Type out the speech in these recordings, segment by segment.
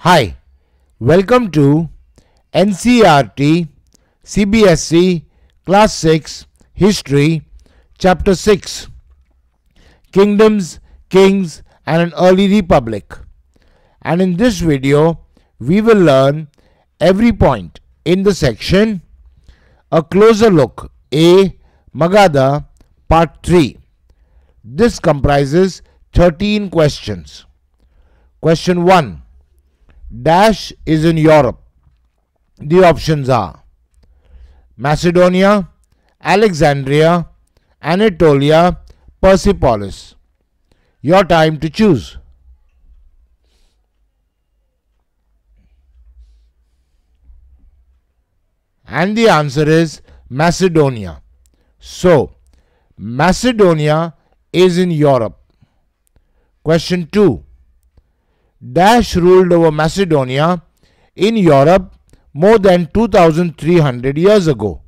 Hi, welcome to NCERT CBSE Class 6 History Chapter 6 Kingdoms, Kings and an Early Republic. And in this video, we will learn every point in the section A Closer Look A Magadha Part 3. This comprises 13 questions. Question 1. Dash is in Europe. The options are Macedonia, Alexandria, Anatolia, Persepolis. Your time to choose. And the answer is Macedonia. So, Macedonia is in Europe. Question 2. Dash ruled over Macedonia in Europe more than 2300 years ago.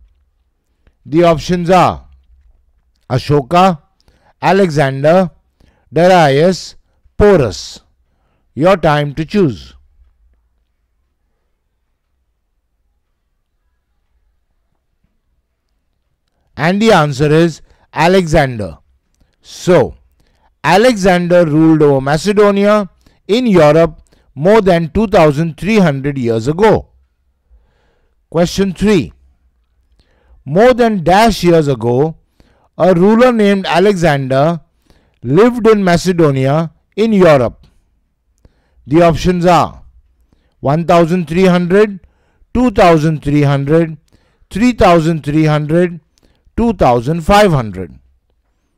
The options are Ashoka, Alexander, Darius, Porus. Your time to choose. And the answer is Alexander. So, Alexander ruled over Macedonia in Europe more than 2300 years ago. Question 3. More than dash years ago, a ruler named Alexander lived in Macedonia in Europe. The options are 1300, 2300, 3300, 2500.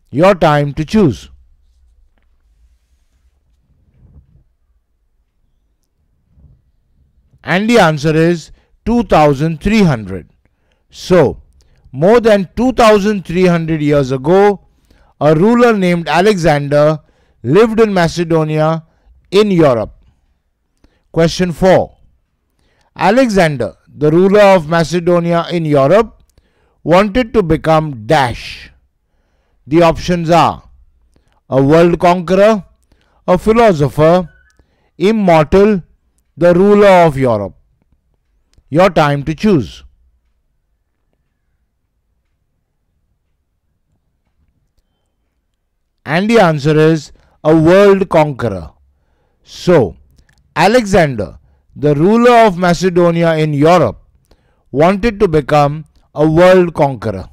Your time to choose. And the answer is 2300. So, more than 2300 years ago, a ruler named Alexander lived in Macedonia in Europe. Question 4. Alexander, the ruler of Macedonia in Europe, wanted to become dash. The options are a world conqueror, a philosopher, immortal, the ruler of Europe. Your time to choose. And the answer is a world conqueror. So, Alexander, the ruler of Macedonia in Europe, wanted to become a world conqueror.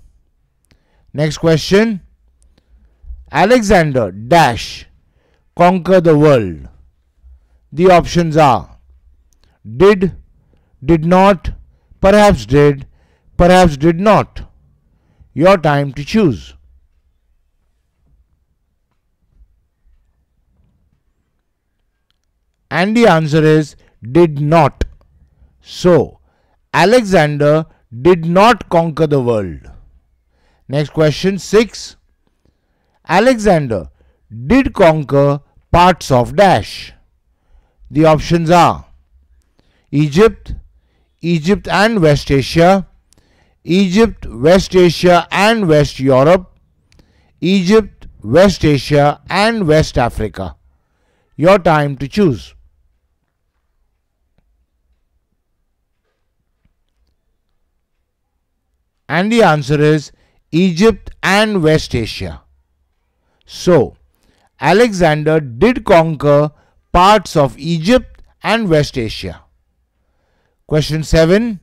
Next question. Alexander dash conquer the world. The options are did not, perhaps did not. Your time to choose. And the answer is did not. So, Alexander did not conquer the world. Next question 6. Alexander did conquer parts of dash. The options are Egypt, Egypt and West Asia, Egypt, West Asia and West Europe, Egypt, West Asia and West Africa. Your time to choose. And the answer is Egypt and West Asia. So, Alexander did conquer parts of Egypt and West Asia. Question 7.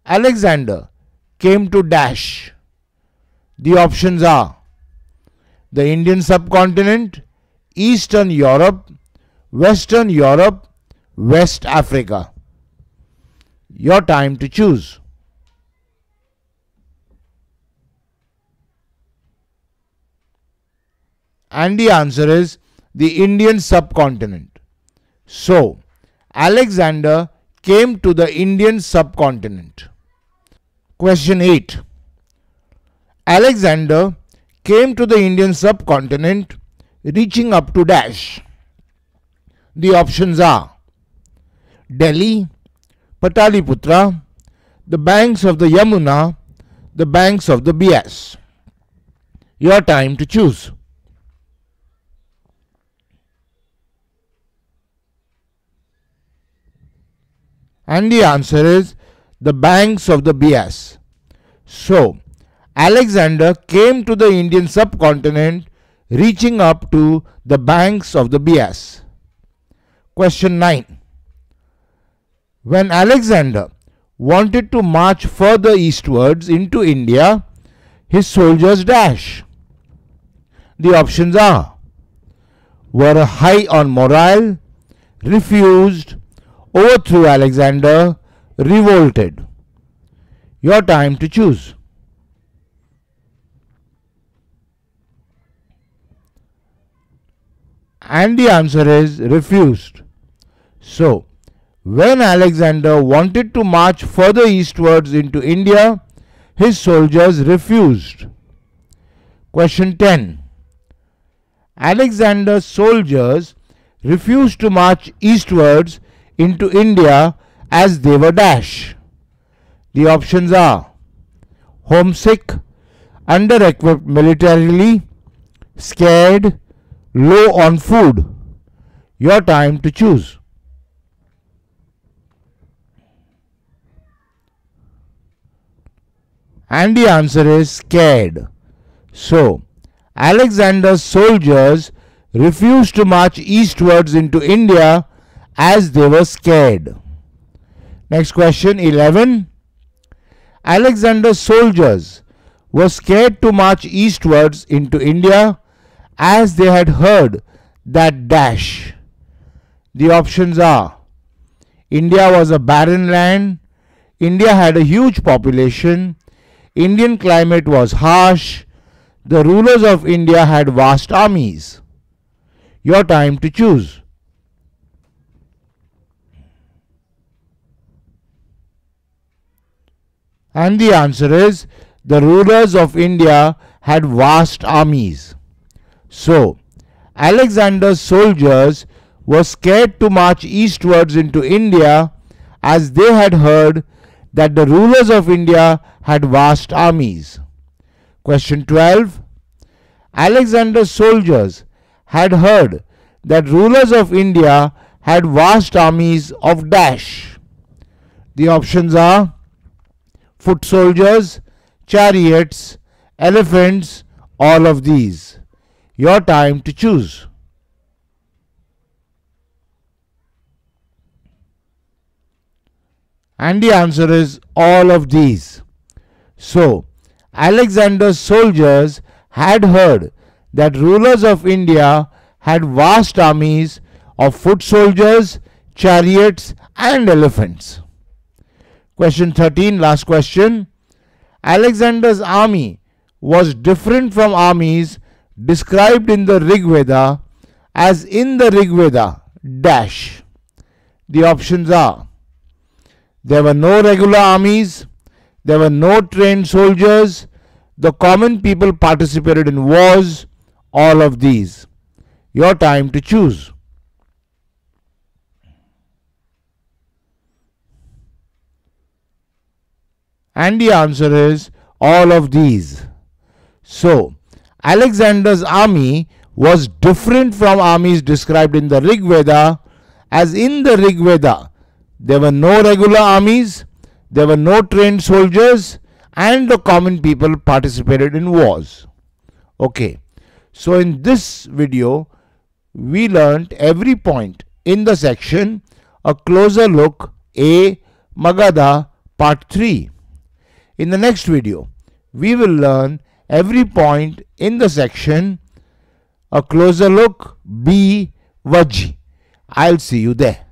Alexander came to dash. The options are the Indian subcontinent, Eastern Europe, Western Europe, West Africa. Your time to choose. And the answer is the Indian subcontinent. So, Alexander came to the Indian subcontinent. Question 8. Alexander came to the Indian subcontinent reaching up to dash. The options are Delhi, Pataliputra, the banks of the Yamuna, the banks of the Bias. Your time to choose. And the answer is the banks of the Bias. So, Alexander came to the Indian subcontinent reaching up to the banks of the Bias. Question 9. When Alexander wanted to march further eastwards into India, his soldiers dash. The options are: were high on morale, refused, overthrew Alexander, revolted. Your time to choose. And the answer is refused. So, when Alexander wanted to march further eastwards into India, his soldiers refused. Question 10. Alexander's soldiers refused to march eastwards into India as they were dash. The options are: homesick, under-equipped militarily, scared, low on food. Your time to choose. And the answer is scared. So, Alexander's soldiers refused to march eastwards into India as they were scared. Next question 11. Alexander's soldiers were scared to march eastwards into India as they had heard that dash. The options are: India was a barren land, India had a huge population, Indian climate was harsh, the rulers of India had vast armies. Your time to choose. And the answer is the rulers of India had vast armies. So, Alexander's soldiers were scared to march eastwards into India as they had heard that the rulers of India had vast armies. Question 12. Alexander's soldiers had heard that rulers of India had vast armies of dash. The options are: foot soldiers, chariots, elephants, all of these. Your time to choose. And the answer is all of these. So, Alexander's soldiers had heard that rulers of India had vast armies of foot soldiers, chariots, and elephants. Question 13, last question. Alexander's army was different from armies described in the Rig Veda as in the Rig Veda dash. The options are: there were no regular armies, there were no trained soldiers, the common people participated in wars, all of these. Your time to choose. And the answer is all of these. So, Alexander's army was different from armies described in the Rig Veda, as in the Rig Veda there were no regular armies, there were no trained soldiers, and the common people participated in wars. Okay, so in this video we learnt every point in the section A Closer Look A Magadha Part 3. In the next video we will learn every point in the section A Closer Look B Vajji. I'll see you there.